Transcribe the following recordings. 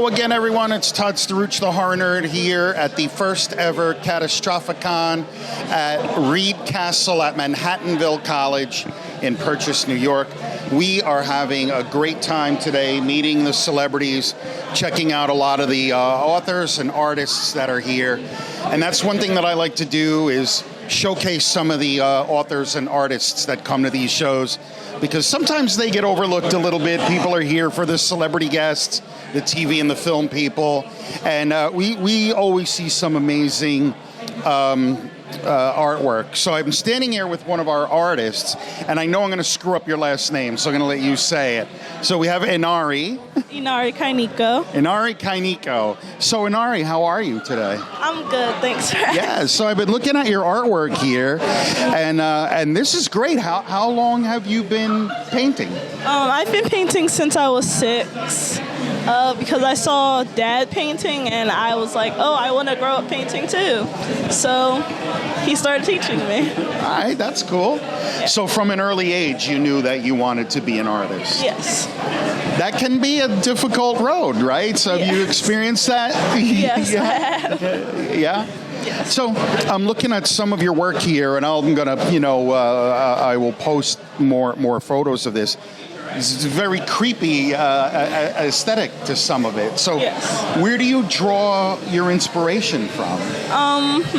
Hello again, everyone. It's Todd Staruch, the Horror Nerd, here at the first ever Catastrophicon at Reid Castle at Manhattanville College in Purchase, New York. We are having a great time today meeting the celebrities, checking out a lot of the authors and artists that are here. And that's one thing that I like to do is showcase some of the authors and artists that come to these shows, because sometimes they get overlooked a little bit. People are here for the celebrity guests, the TV and the film people, and we always see some amazing artwork. So I'm standing here with one of our artists, and I know I'm going to screw up your last name, so I'm going to let you say it. So we have Inari. Inari Kai Neko. Inari Kai Neko. So Inari, how are you today? I'm good, thanks for asking. Yeah, so I've been looking at your artwork here, and this is great. How long have you been painting? I've been painting since I was 6. Because I saw Dad painting and I was like, oh, I want to grow up painting too. So he started teaching me. All right, that's cool. Yeah. So from an early age, you knew that you wanted to be an artist. Yes. That can be a difficult road, right? So have you experienced that? Yes, Yeah. I have. Yeah? Yes. So I'm looking at some of your work here, and I'm gonna, I will post more photos of this. It's a very creepy aesthetic to some of it. So yes. Where do you draw your inspiration from?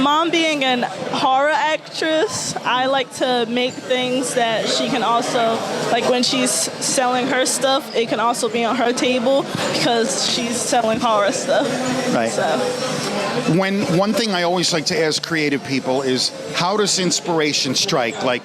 Mom being an horror actress, I like to make things that she can also, like when she's selling her stuff, it can also be on her table because she's selling horror stuff. Right. So. One thing I always like to ask creative people is, how does inspiration strike? Like,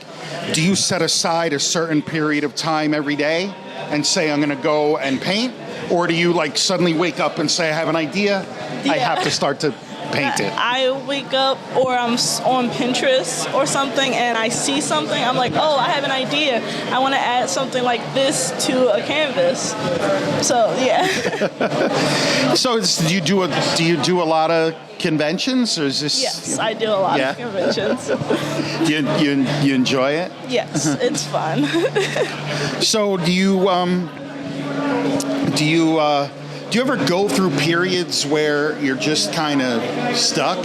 do you set aside a certain period of time every day and say, I'm going to go and paint? Or do you like suddenly wake up and say, I have an idea, I have to start to paint it? I wake up or I'm on Pinterest or something and I see something, I'm like, oh, I have an idea. I want to add something like this to a canvas. So, yeah. So do you do a lot of conventions, or is this? Yes, I do a lot of conventions. You enjoy it? Yes, it's fun. So do you ever go through periods where you're just kind of stuck,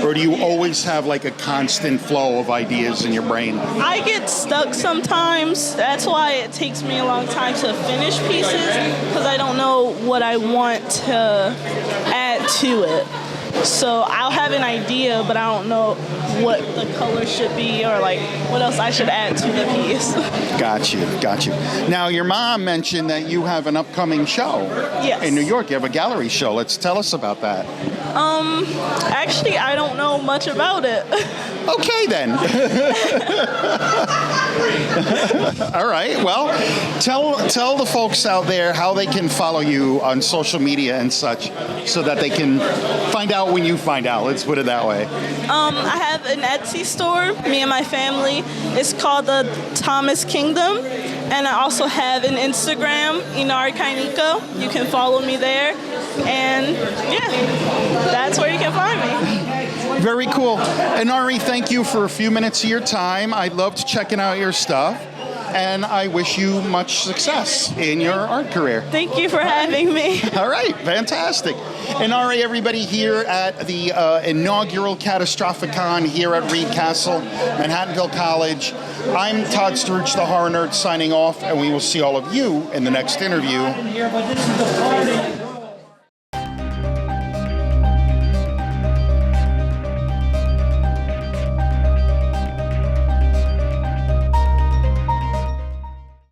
or do you always have like a constant flow of ideas in your brain? I get stuck sometimes. That's why it takes me a long time to finish pieces, because I don't know what I want to add to it. So I'll have an idea, but I don't know what the color should be or like what else I should add to the piece. Got you. Now, your mom mentioned that you have an upcoming show in New York. You have a gallery show. Let's tell us about that. Actually, I don't know much about it. Okay, then. All right. Well, tell the folks out there how they can follow you on social media and such, so that they can find out when you find out. Let's put it that way. I have an Etsy store, me and my family. It's called the Thomas Kingdom. And I also have an Instagram, Inari Kai Neko. You can follow me there. And yeah, that's where you can find me. Very cool. Inari, thank you for a few minutes of your time. I loved checking out your stuff, and I wish you much success in your art career. Thank you for having me. All right, fantastic. Inari, everybody, here at the inaugural Catastrophicon here at Reid Castle, Manhattanville College. I'm Todd Staruch, the Horror Nerd, signing off, and we will see all of you in the next interview.